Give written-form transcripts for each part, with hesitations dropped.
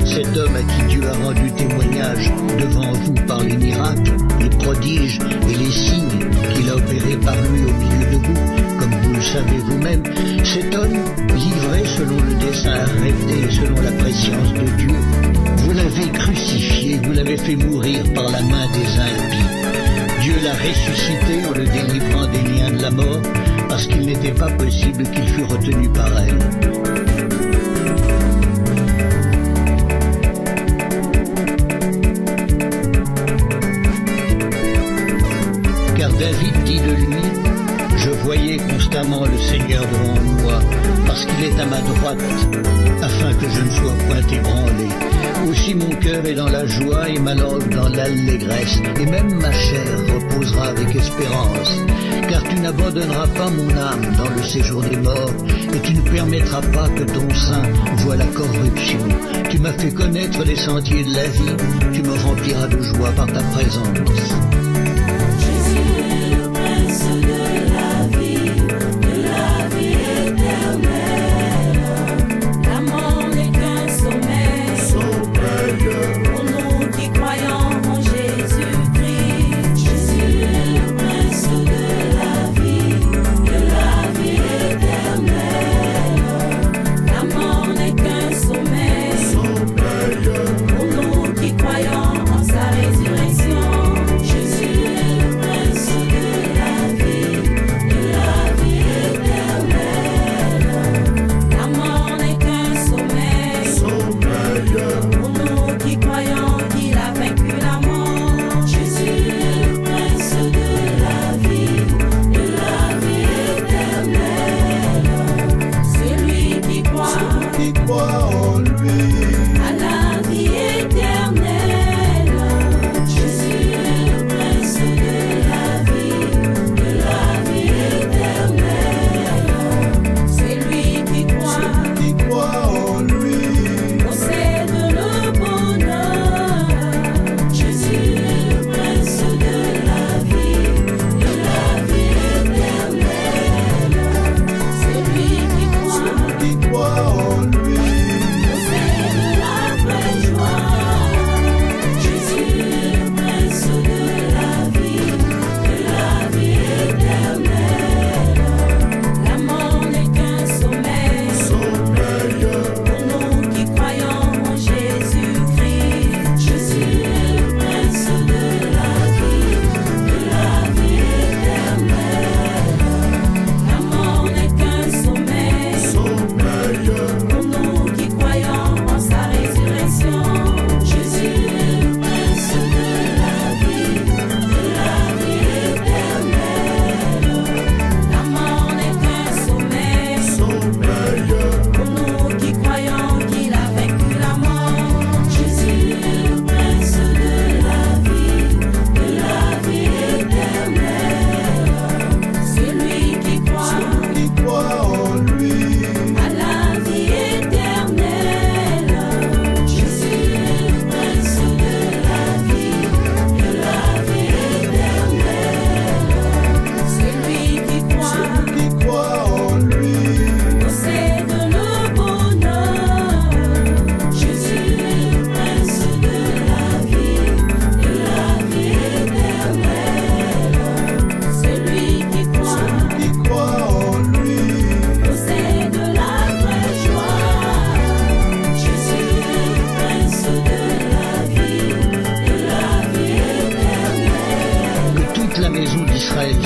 Cet homme à qui Dieu a rendu témoignage devant vous par les miracles, les prodiges et les signes qu'il a opérés par lui au milieu de vous, comme vous le savez vous-même, cet homme, livré selon le dessein arrêté et selon la prescience de Dieu, vous l'avez crucifié, vous l'avez fait mourir par la main des impies. Dieu l'a ressuscité en le délivrant des liens de la mort, parce qu'il n'était pas possible qu'il fût retenu par elle. David dit de lui, je voyais constamment le Seigneur devant moi, parce qu'il est à ma droite, afin que je ne sois point ébranlé. Aussi mon cœur est dans la joie et ma langue dans l'allégresse, et même ma chair reposera avec espérance. Car tu n'abandonneras pas mon âme dans le séjour des morts, et tu ne permettras pas que ton sein voie la corruption. Tu m'as fait connaître les sentiers de la vie, tu me rempliras de joie par ta présence.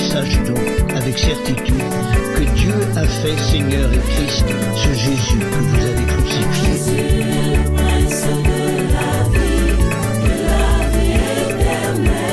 sache donc avec certitude que Dieu a fait Seigneur et Christ ce Jésus que vous avez crucifié. Jésus, le prince de la vie éternelle.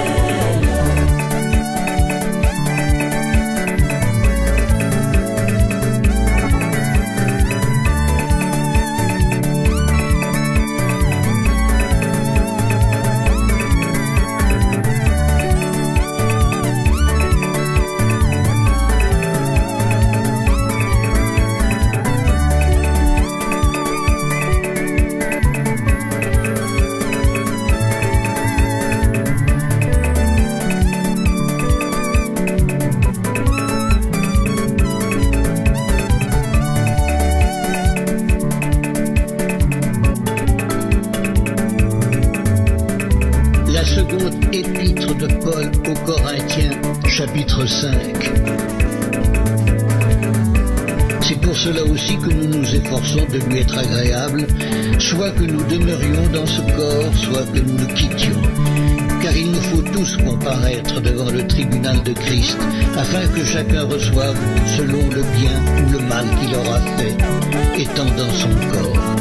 seconde épître de Paul aux Corinthiens, chapitre 5. C'est pour cela aussi que nous nous efforçons de lui être agréables, soit que nous demeurions dans ce corps, soit que nous le quittions. Car il nous faut tous comparaître devant le tribunal de Christ, afin que chacun reçoive selon le bien ou le mal qu'il aura fait, étant dans son corps.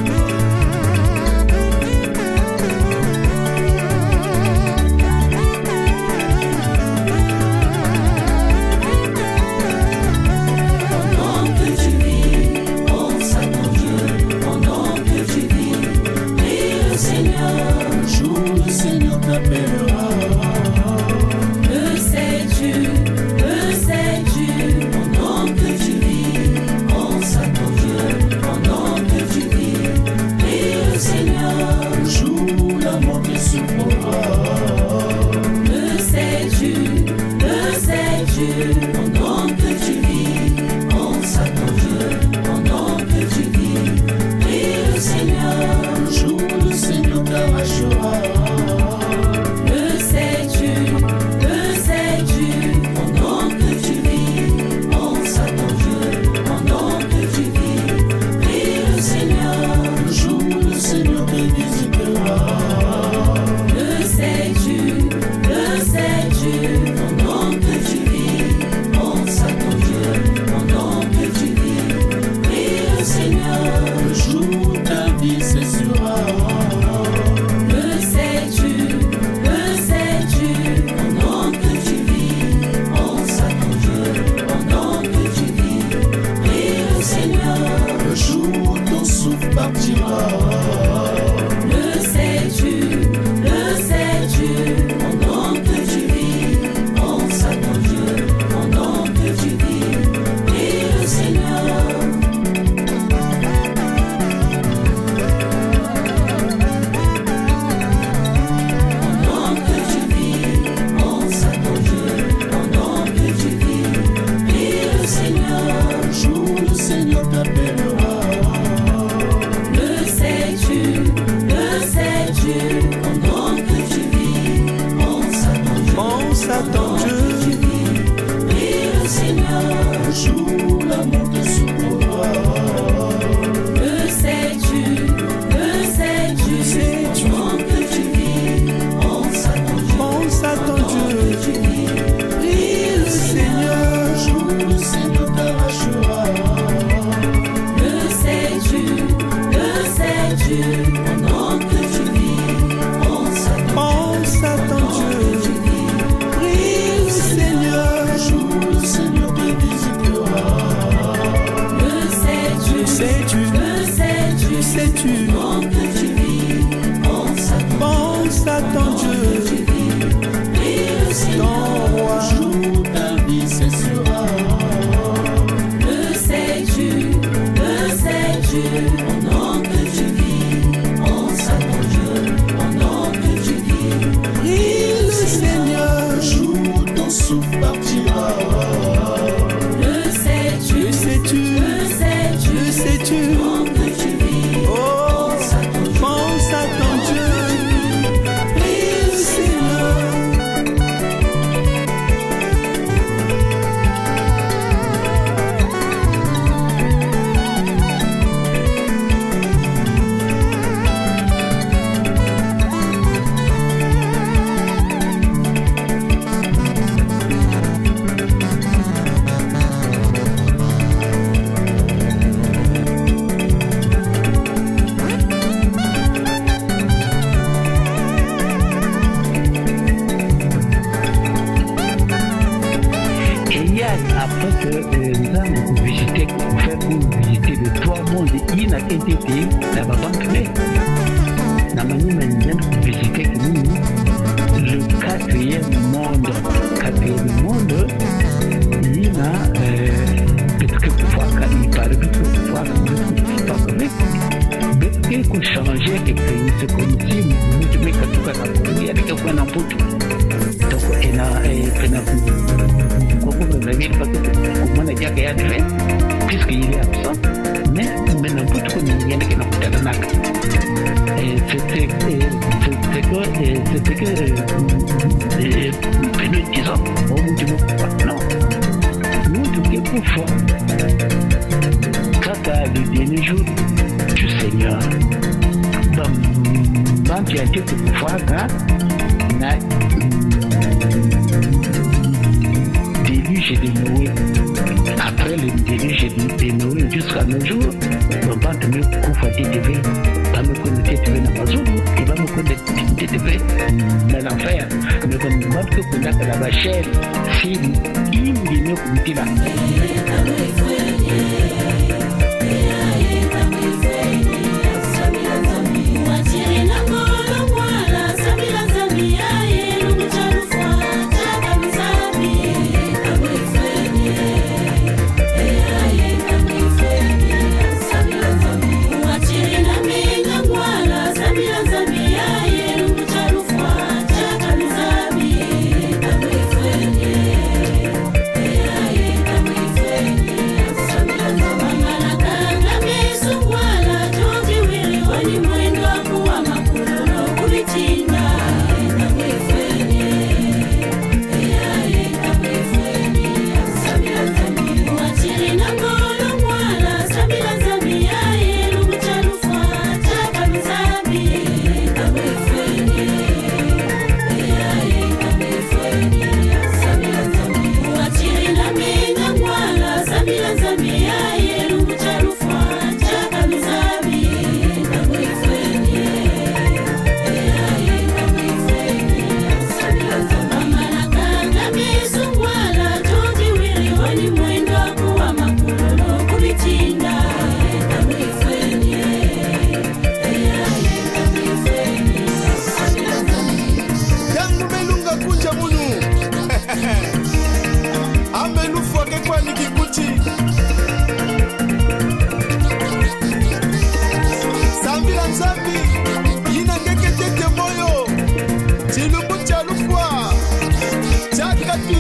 Puisqu'il est absent, mais maintenant, pour tout le monde, il y a des gens qui n'ont pas de c'était c'était que nous disons, oh mon Dieu, non. Nous, tout est pour foi. Quand le dernier jour du Seigneur, dans tu as été pour foi, déluge de Noé. Après le déluge de Noé jusqu'à nos jours, on va te mettre pour faire des TV. Va me connecter TV dans ma zone, et va me connecter TV dans l'enfer. Mais comme moi, que connaître la chaîne, si il me dit là.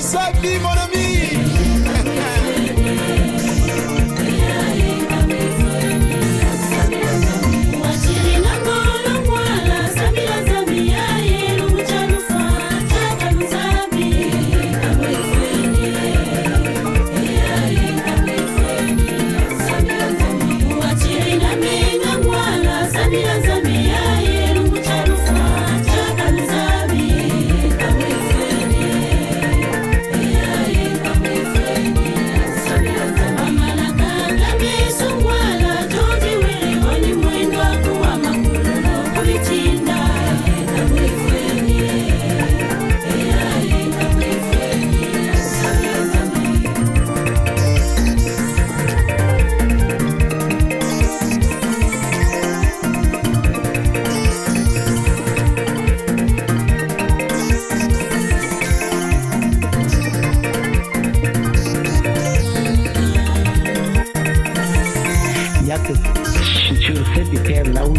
Sabi mon ami. Sur cette terre là où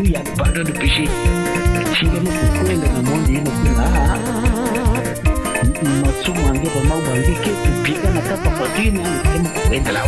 il y a le pardon de péché, si nous pouvons dans le monde, nous pouvons là, nous sommes en train de nous que tu piques na capa patina, nous pouvons être là.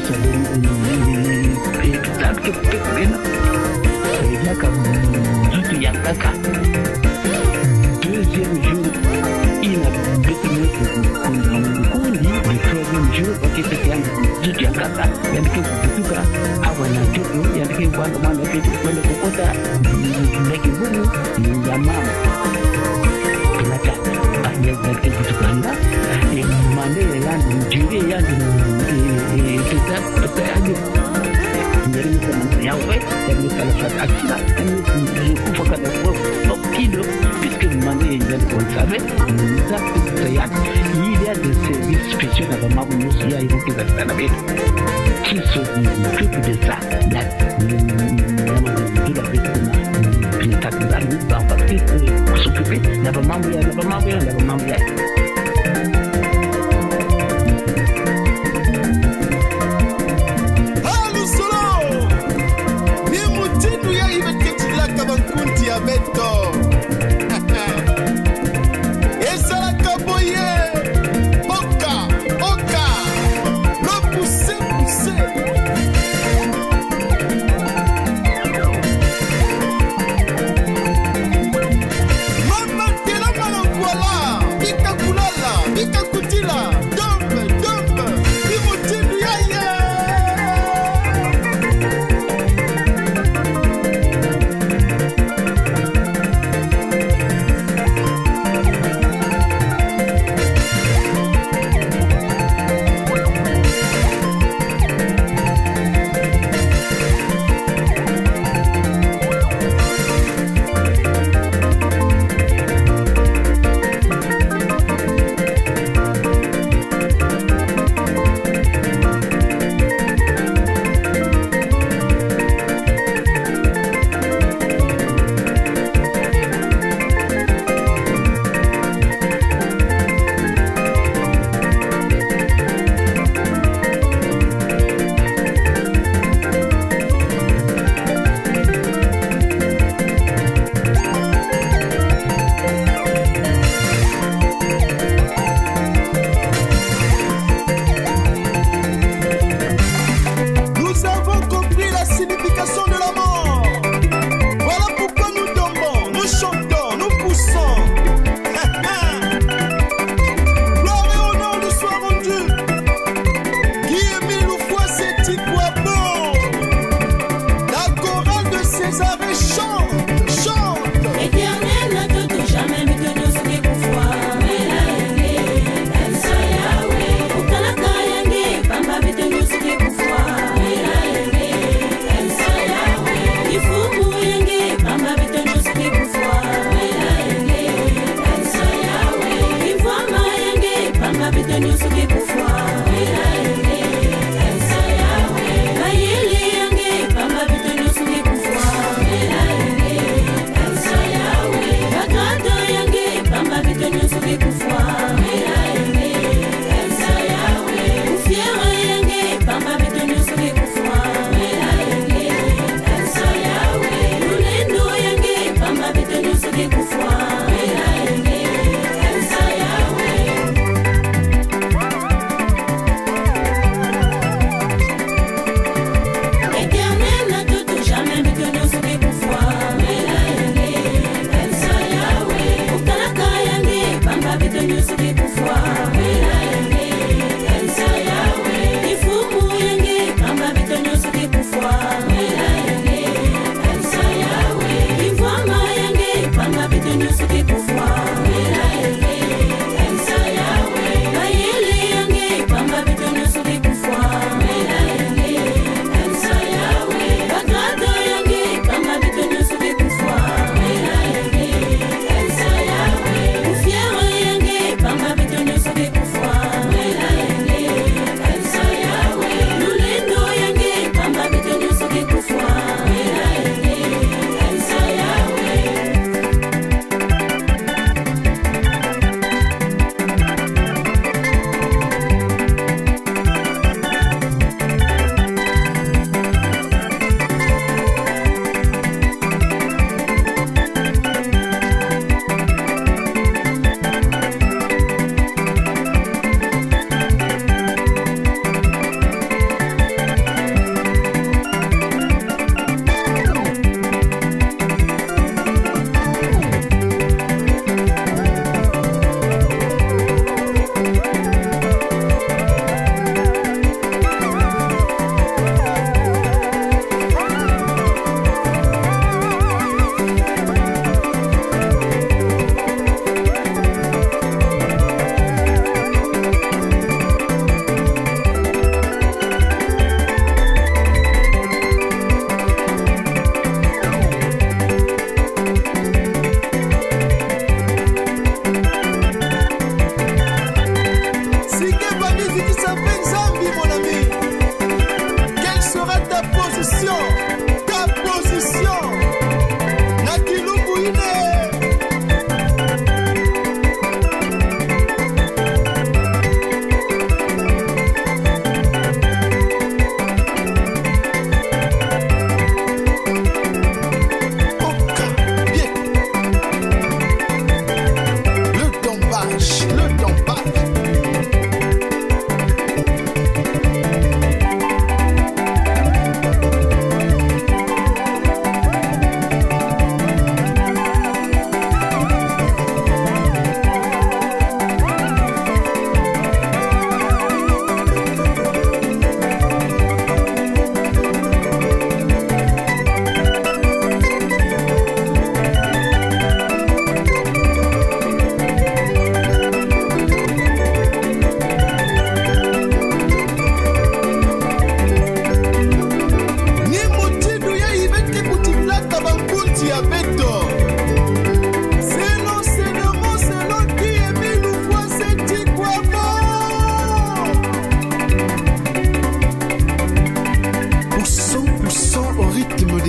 ça exact pekena yaka mzutu ya kaka. Deuxième jour ina betime kuna mkundi. Le troisième jour wakipeke yangu mzutu ya kaka yandike kukutuka awa na tuku yandike kwanda mwana kitu kwenda kukota ndaki bumu ya mama tunata yandike kutukanda mandele yangu mjiri yangu tuta yangu nyeri kama yawe yangu kala fat aksida yangu kufa kada kwa kido puisque mandele yangu konsabe za tuta il y a des services spéciaux dans ma bouche il y a une qui va faire la vie qui s'occupe de ça là tout la vie puis ça nous a nous dans parce que s'occuper la maman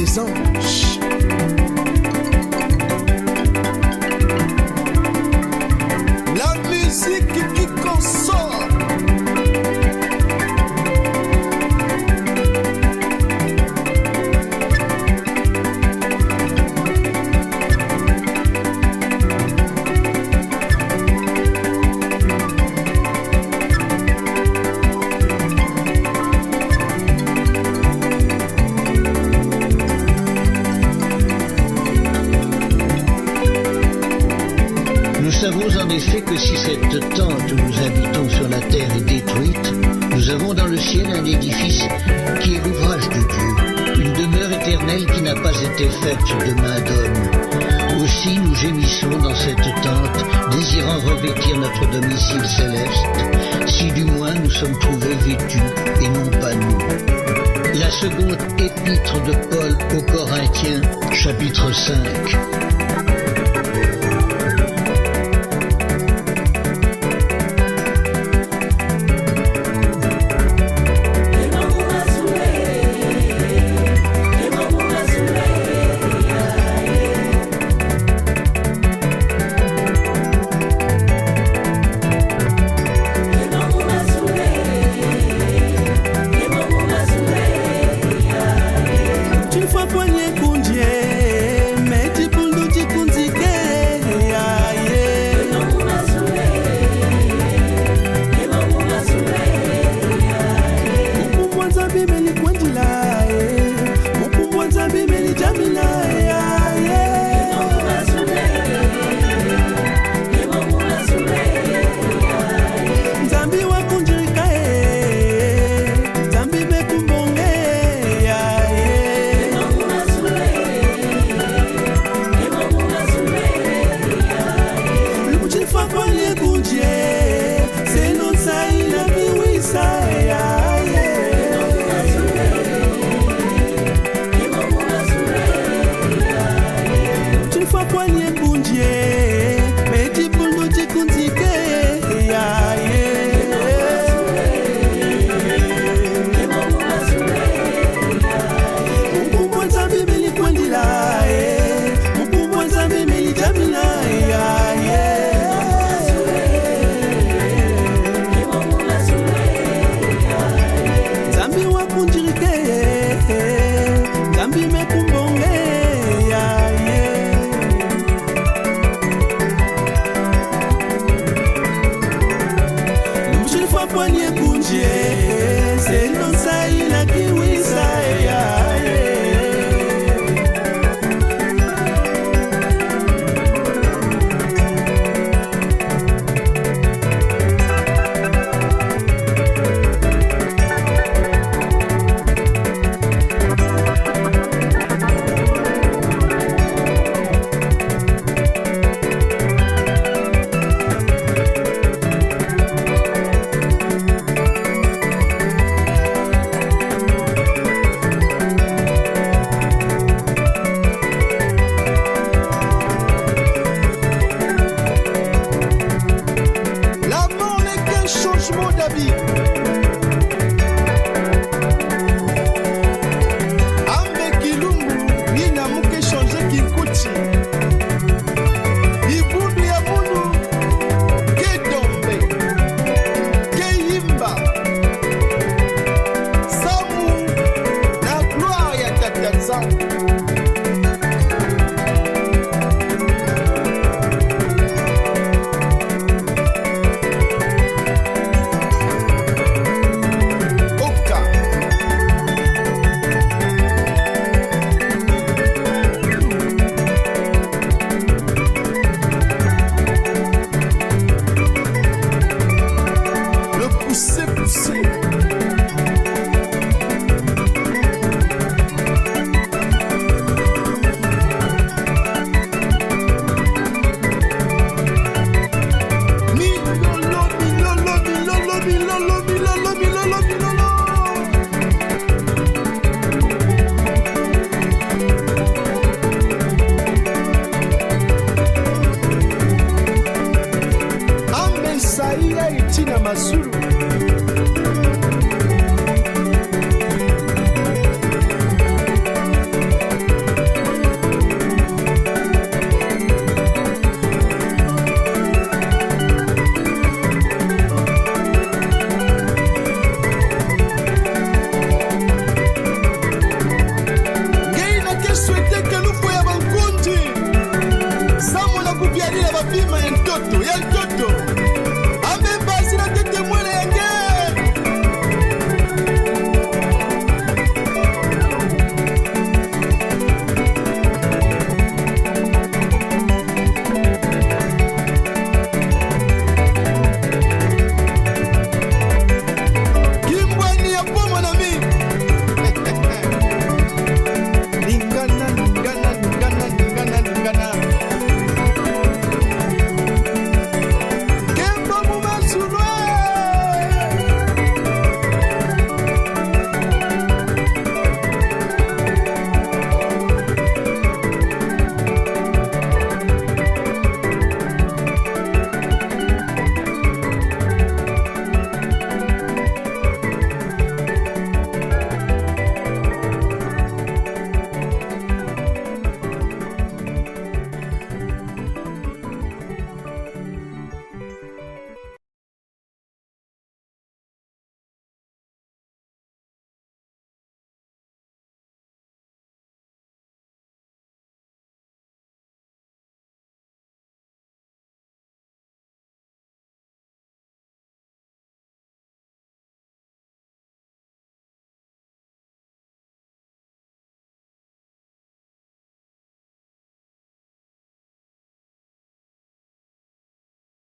des anges. La musique qui console. Nous savons en effet que si cette tente où nous habitons sur la terre est détruite, nous avons dans le ciel un édifice qui est l'ouvrage de Dieu, une demeure éternelle qui n'a pas été faite de main d'homme. Aussi nous gémissons dans cette tente, désirant revêtir notre domicile céleste, si du moins nous sommes trouvés vêtus et non pas nus. La seconde épître de Paul aux Corinthiens, chapitre 5.